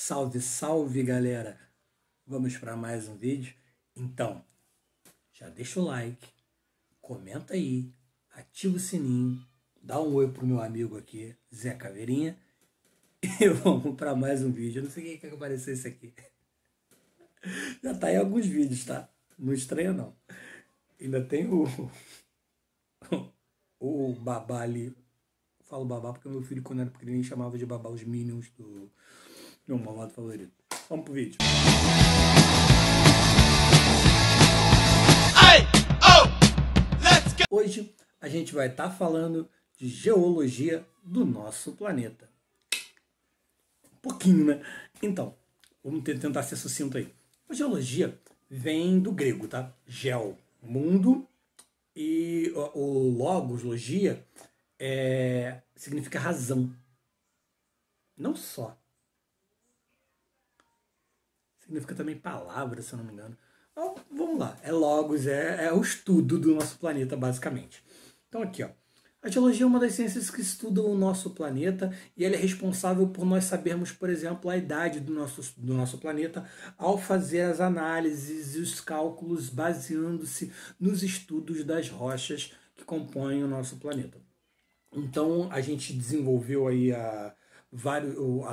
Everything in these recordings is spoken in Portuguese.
Salve, salve, galera! Vamos para mais um vídeo? Então, já deixa o like, comenta aí, ativa o sininho, dá um oi pro meu amigo aqui, Zé Caveirinha, e vamos para mais um vídeo. Eu não sei quem quer que apareça esse aqui. Já tá em alguns vídeos, tá? Não estranha não. Ainda tem o babá ali. Eu falo babá porque meu filho, quando era pequenininho, chamava de babá os Minions do meu malvado favorito. Vamos pro vídeo. Hoje a gente vai estar falando de geologia do nosso planeta. Um pouquinho, né? Então, vamos tentar ser sucinto aí. A geologia vem do grego, tá? Geo, mundo, e o logos, logia, significa razão. Não só. Significa também palavra, se eu não me engano. Então, vamos lá. Logos, é o estudo do nosso planeta, basicamente. Então aqui, ó. A geologia é uma das ciências que estudam o nosso planeta e ela é responsável por nós sabermos, por exemplo, a idade do nosso planeta ao fazer as análises e os cálculos baseando-se nos estudos das rochas que compõem o nosso planeta. Então a gente desenvolveu aí a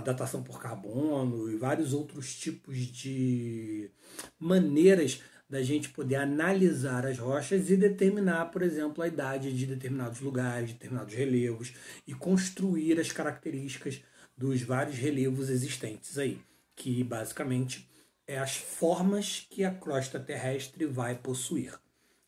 datação por carbono e vários outros tipos de maneiras da gente poder analisar as rochas e determinar, por exemplo, a idade de determinados lugares, determinados relevos e construir as características dos vários relevos existentes aí, que basicamente é as formas que a crosta terrestre vai possuir,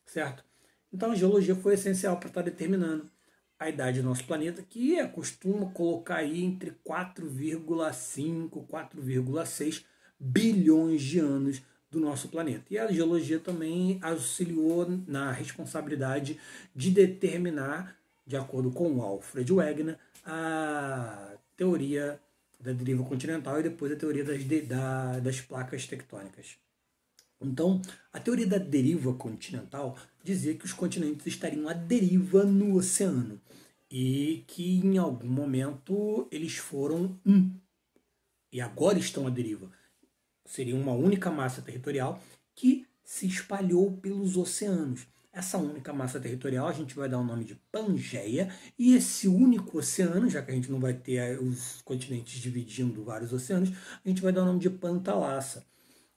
certo? Então a geologia foi essencial para estar determinando a idade do nosso planeta, que costuma colocar aí entre 4,5 e 4,6 bilhões de anos do nosso planeta. E a geologia também auxiliou na responsabilidade de determinar, de acordo com o Alfred Wegener, a teoria da deriva continental e depois a teoria das placas tectônicas. Então, a teoria da deriva continental dizia que os continentes estariam à deriva no oceano e que em algum momento eles foram e agora estão à deriva. Seria uma única massa territorial que se espalhou pelos oceanos. Essa única massa territorial a gente vai dar o nome de Pangeia, e esse único oceano, já que a gente não vai ter os continentes dividindo vários oceanos, a gente vai dar o nome de Pantalassa.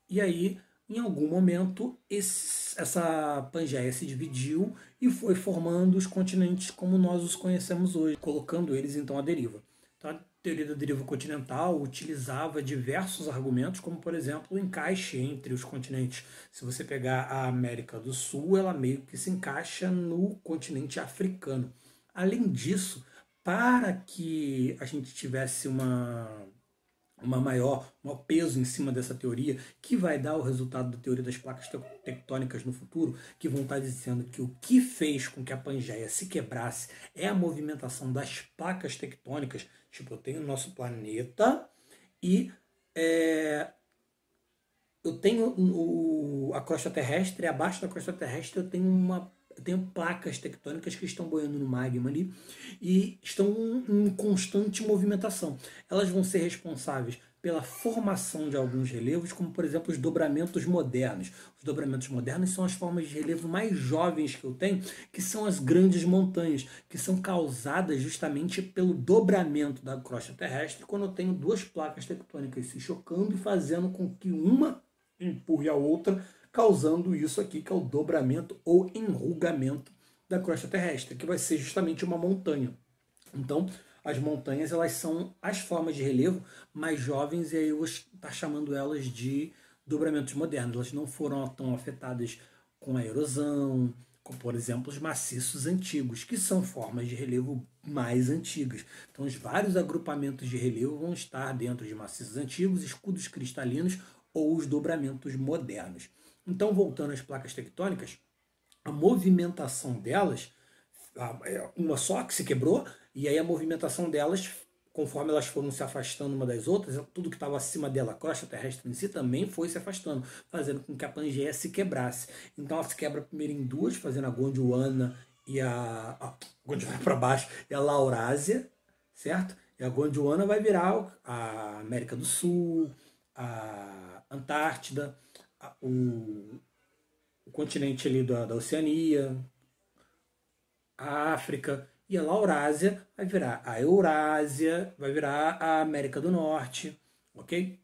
E aí, em algum momento, essa Pangeia se dividiu e foi formando os continentes como nós os conhecemos hoje, colocando eles então à deriva. Então, a teoria da deriva continental utilizava diversos argumentos, como, por exemplo, o encaixe entre os continentes. Se você pegar a América do Sul, ela meio que se encaixa no continente africano. Além disso, para que a gente tivesse um maior peso em cima dessa teoria, que vai dar o resultado da teoria das placas tectônicas no futuro, que vão estar dizendo que o que fez com que a Pangeia se quebrasse é a movimentação das placas tectônicas. Tipo, eu tenho o nosso planeta e eu tenho a crosta terrestre, e abaixo da crosta terrestre eu tenho placas tectônicas que estão boiando no magma ali e estão em constante movimentação. Elas vão ser responsáveis pela formação de alguns relevos, como por exemplo os dobramentos modernos. Os dobramentos modernos são as formas de relevo mais jovens que eu tenho, que são as grandes montanhas, que são causadas justamente pelo dobramento da crosta terrestre, quando eu tenho duas placas tectônicas se chocando e fazendo com que uma empurre a outra, causando isso aqui, que é o dobramento ou enrugamento da crosta terrestre, que vai ser justamente uma montanha. Então, as montanhas, elas são as formas de relevo mais jovens, e aí eu vou estar chamando elas de dobramentos modernos. Elas não foram tão afetadas com a erosão, como, por exemplo, os maciços antigos, que são formas de relevo mais antigas. Então, os vários agrupamentos de relevo vão estar dentro de maciços antigos, escudos cristalinos ou os dobramentos modernos. Então, voltando às placas tectônicas, a movimentação delas, uma só que se quebrou, e aí a movimentação delas, conforme elas foram se afastando uma das outras, tudo que estava acima dela, a crosta terrestre em si, também foi se afastando, fazendo com que a Pangeia se quebrasse. Então ela se quebra primeiro em duas, fazendo a Gondwana e Gondwana para baixo, e a Laurásia, certo? E a Gondwana vai virar a América do Sul, a Antártida, o continente ali da Oceania, a África, e a Laurásia vai virar a Eurásia, vai virar a América do Norte, ok?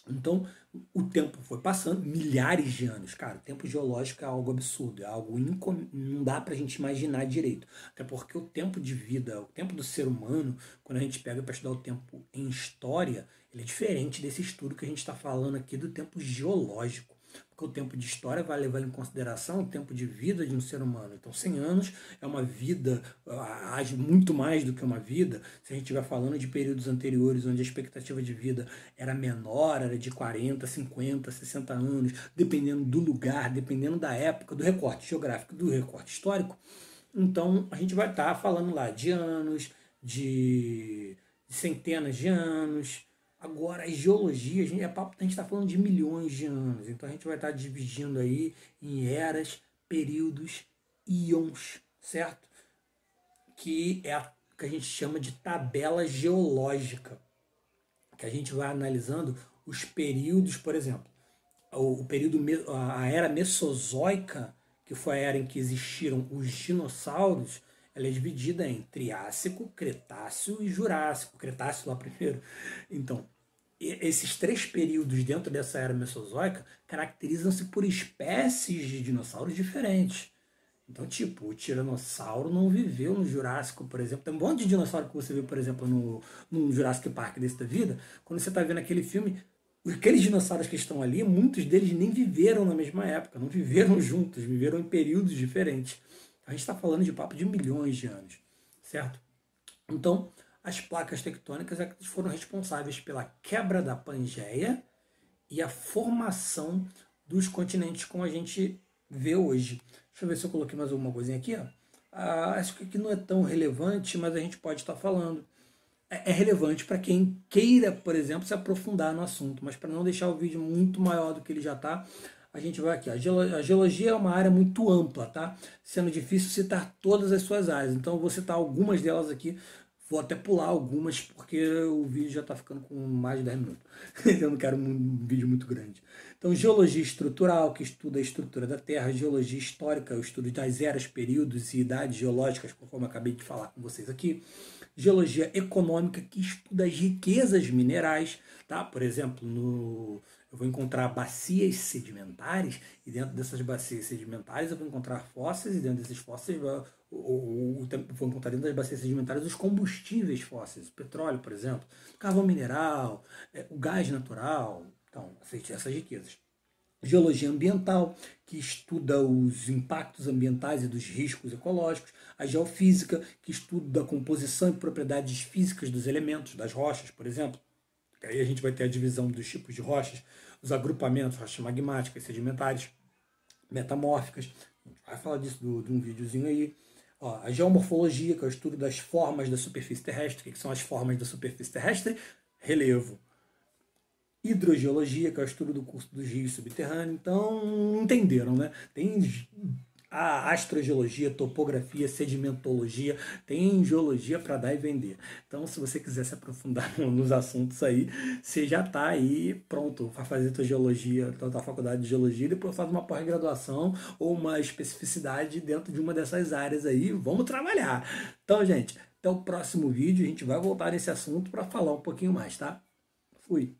Então, o tempo foi passando, milhares de anos. Cara, o tempo geológico é algo absurdo, é algo não dá pra gente imaginar direito. Até porque o tempo de vida, o tempo do ser humano, quando a gente pega para estudar o tempo em história, ele é diferente desse estudo que a gente está falando aqui do tempo geológico. Porque o tempo de história vai levar em consideração o tempo de vida de um ser humano. Então, 100 anos é uma vida, age muito mais do que uma vida. Se a gente estiver falando de períodos anteriores, onde a expectativa de vida era menor, era de 40, 50, 60 anos, dependendo do lugar, dependendo da época, do recorte geográfico, do recorte histórico. Então, a gente vai estar falando lá de anos, de centenas de anos. Agora, a geologia, a gente está falando de milhões de anos, então a gente vai estar dividindo aí em eras, períodos, íons, certo? Que é a que a gente chama de tabela geológica, que a gente vai analisando os períodos, por exemplo, o período, a era mesozoica, que foi a era em que existiram os dinossauros, ela é dividida em Triássico, Cretáceo e Jurássico. Cretáceo lá primeiro. Então, esses três períodos dentro dessa era mesozoica caracterizam-se por espécies de dinossauros diferentes. Então, tipo, o tiranossauro não viveu no Jurássico, por exemplo. Tem um monte de dinossauro que você vê, por exemplo, no Jurassic Park desse da vida. Quando você está vendo aquele filme, aqueles dinossauros que estão ali, muitos deles nem viveram na mesma época, não viveram juntos, viveram em períodos diferentes. A gente está falando de papo de milhões de anos, certo? Então, as placas tectônicas foram responsáveis pela quebra da Pangeia e a formação dos continentes como a gente vê hoje. Deixa eu ver se eu coloquei mais alguma coisinha aqui. Ó. Acho que aqui não é tão relevante, mas a gente pode estar falando. É relevante para quem queira, por exemplo, se aprofundar no assunto, mas para não deixar o vídeo muito maior do que ele já está, a gente vai aqui. A geologia é uma área muito ampla, tá? Sendo difícil citar todas as suas áreas. Então eu vou citar algumas delas aqui. Vou até pular algumas porque o vídeo já está ficando com mais de 10 minutos. Eu não quero um vídeo muito grande. Então, geologia estrutural, que estuda a estrutura da Terra. Geologia histórica, o estudo das eras, períodos e idades geológicas, conforme eu acabei de falar com vocês aqui. Geologia econômica, que estuda as riquezas minerais. Tá? Por exemplo, eu vou encontrar bacias sedimentares e dentro dessas bacias sedimentares eu vou encontrar fósseis e dentro desses fósseis vou encontrar dentro das bacias sedimentares os combustíveis fósseis, o petróleo, por exemplo, carvão mineral, o gás natural, então, essas riquezas. Geologia ambiental, que estuda os impactos ambientais e dos riscos ecológicos. A geofísica, que estuda a composição e propriedades físicas dos elementos, das rochas, por exemplo. Aí a gente vai ter a divisão dos tipos de rochas, os agrupamentos, rochas magmáticas, sedimentares, metamórficas. A gente vai falar disso de um videozinho aí. Ó, a geomorfologia, que é o estudo das formas da superfície terrestre. O que são as formas da superfície terrestre? Relevo. Hidrogeologia, que é o estudo do curso dos rios subterrâneos. Então, entenderam, né? Tem a astrogeologia, topografia, sedimentologia, tem geologia para dar e vender. Então, se você quiser se aprofundar nos assuntos aí, você já está aí pronto para fazer tua geologia, tua faculdade de geologia, e depois faz uma pós-graduação ou uma especificidade dentro de uma dessas áreas aí. Vamos trabalhar. Então, gente, até o próximo vídeo, a gente vai voltar nesse assunto para falar um pouquinho mais, tá? Fui!